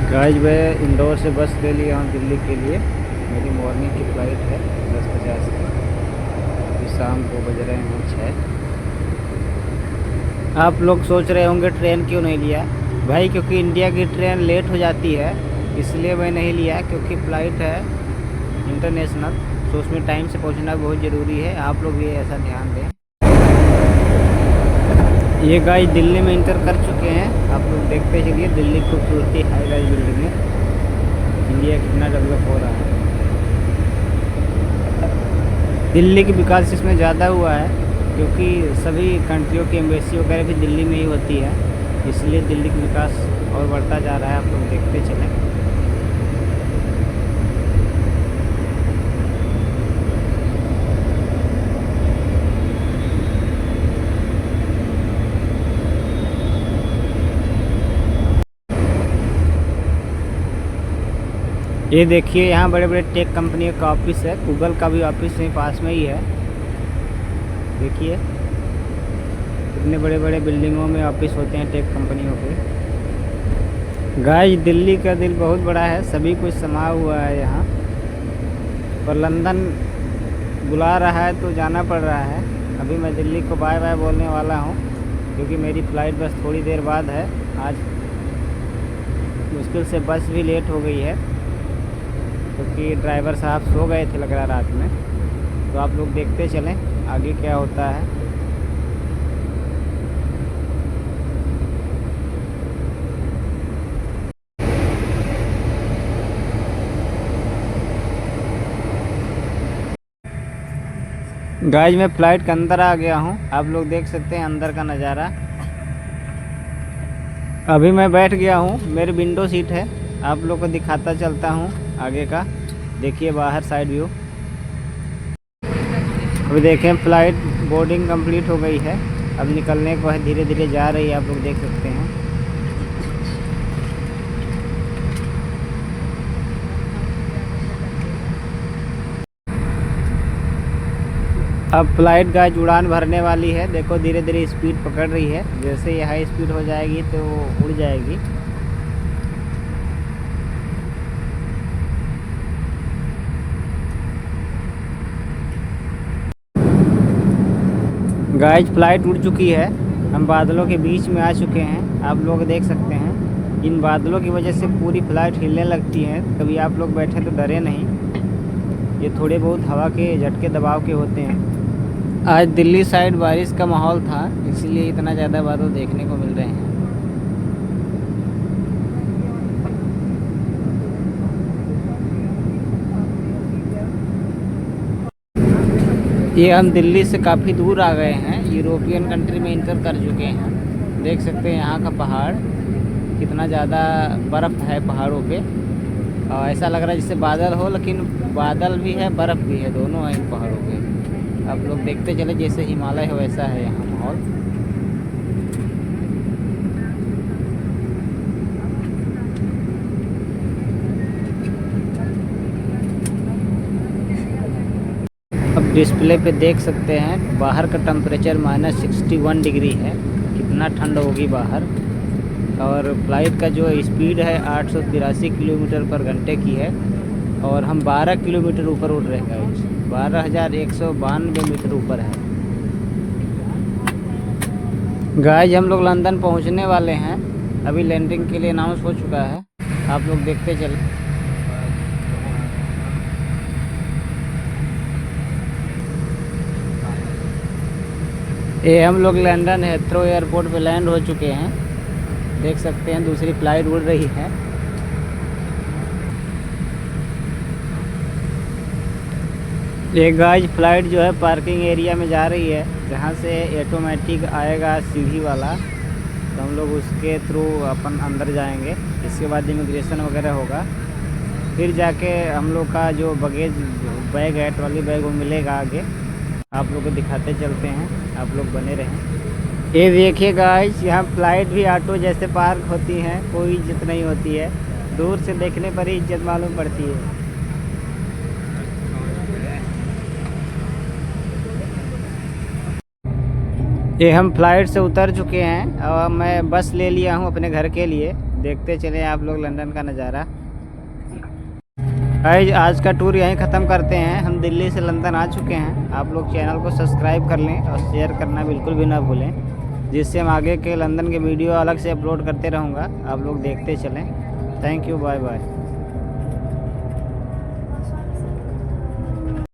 Guys मैं इंदौर से बस ले लिया हूँ दिल्ली के लिए। मेरी मॉर्निंग की फ़्लाइट है 10:50 की। अभी शाम को बज रहे हैं 6। आप लोग सोच रहे होंगे ट्रेन क्यों नहीं लिया भाई, क्योंकि इंडिया की ट्रेन लेट हो जाती है, इसलिए मैं नहीं लिया। क्योंकि फ़्लाइट है इंटरनेशनल, तो उसमें टाइम से पहुँचना बहुत ज़रूरी है। आप लोग भी ऐसा ध्यान दें। ये गाइस दिल्ली में इंटर कर चुके हैं। आप लोग देखते चलिए दिल्ली की खूबसूरती, हाई राइज बिल्डिंग। इंडिया कितना डेवलप हो रहा है। दिल्ली की विकास इसमें ज़्यादा हुआ है क्योंकि सभी कंट्रियों की एम्बेसी वगैरह भी दिल्ली में ही होती है, इसलिए दिल्ली का विकास और बढ़ता जा रहा है। आप लोग देखते चलें। ये देखिए यहाँ बड़े बड़े टेक कंपनियों का ऑफिस है। गूगल का भी ऑफिस यहीं पास में ही है। देखिए कितने बड़े बड़े बिल्डिंगों में ऑफिस होते हैं टेक कंपनियों के। गाइस दिल्ली का दिल बहुत बड़ा है, सभी कुछ समा हुआ है यहाँ पर। लंदन बुला रहा है तो जाना पड़ रहा है। अभी मैं दिल्ली को बाय बाय बोलने वाला हूँ क्योंकि मेरी फ़्लाइट बस थोड़ी देर बाद है। आज मुश्किल से बस भी लेट हो गई है क्योंकि ड्राइवर साहब सो गए थे लग रहा रात में। तो आप लोग देखते चलें आगे क्या होता है। गाइस मैं फ़्लाइट के अंदर आ गया हूँ। आप लोग देख सकते हैं अंदर का नज़ारा। अभी मैं बैठ गया हूँ, मेरी विंडो सीट है। आप लोग को दिखाता चलता हूँ आगे का। देखिए बाहर साइड व्यू। अभी देखें फ़्लाइट बोर्डिंग कंप्लीट हो गई है, अब निकलने को है, धीरे धीरे जा रही है। आप लोग देख सकते हैं। अब फ़्लाइट गाइस उड़ान भरने वाली है। देखो धीरे धीरे स्पीड पकड़ रही है। जैसे ये हाई स्पीड हो जाएगी तो उड़ जाएगी। गाइस फ़्लाइट उड़ चुकी है। हम बादलों के बीच में आ चुके हैं। आप लोग देख सकते हैं इन बादलों की वजह से पूरी फ़्लाइट हिलने लगती है। कभी आप लोग बैठे तो डरे नहीं, ये थोड़े बहुत हवा के झटके दबाव के होते हैं। आज दिल्ली साइड बारिश का माहौल था, इसलिए इतना ज़्यादा बादल देखने को मिल रहे हैं। ये हम दिल्ली से काफ़ी दूर आ गए हैं, यूरोपियन कंट्री में इंटर कर चुके हैं। देख सकते हैं यहाँ का पहाड़ कितना ज़्यादा बर्फ़ है पहाड़ों पे। और ऐसा लग रहा है जैसे बादल हो, लेकिन बादल भी है बर्फ़ भी है, दोनों है इन पहाड़ों पे। आप लोग देखते चले जैसे हिमालय हो वैसा है यहाँ माहौल। अब डिस्प्ले पे देख सकते हैं बाहर का टेम्परेचर -61 डिग्री है। कितना ठंड होगी बाहर। और फ्लाइट का जो स्पीड है 883 किलोमीटर पर घंटे की है। और हम 12 किलोमीटर ऊपर उड़ रहे हैं। 12,192 मीटर ऊपर है। गाइस हम लोग लंदन पहुंचने वाले हैं। अभी लैंडिंग के लिए अनाउंस हो चुका है। आप लोग देखते चले। ये हम लोग लंदन हेथ्रो एयरपोर्ट पे लैंड हो चुके हैं। देख सकते हैं दूसरी फ्लाइट उड़ रही है। ये गाइस फ्लाइट जो है पार्किंग एरिया में जा रही है, जहाँ से ऑटोमेटिक आएगा सीढ़ी वाला। तो हम लोग उसके थ्रू अपन अंदर जाएंगे। इसके बाद इमिग्रेशन वगैरह होगा, फिर जाके हम लोग का जो बैग है, ट्रॉली बैग, वो मिलेगा आगे। आप लोग को दिखाते चलते हैं, आप लोग बने रहें। ये देखिए गाइस यहाँ फ्लाइट भी ऑटो जैसे पार्क होती हैं, कोई इज्जत नहीं होती है। दूर से देखने पर ही इज्जत मालूम पड़ती है। ये हम फ्लाइट से उतर चुके हैं और मैं बस ले लिया हूँ अपने घर के लिए। देखते चले आप लोग लंदन का नज़ारा। गाइज आज का टूर यहीं ख़त्म करते हैं। हम दिल्ली से लंदन आ चुके हैं। आप लोग चैनल को सब्सक्राइब कर लें और शेयर करना बिल्कुल भी ना भूलें, जिससे हम आगे के लंदन के वीडियो अलग से अपलोड करते रहूँगा, आप लोग देखते चलें। Thank you, bye bye.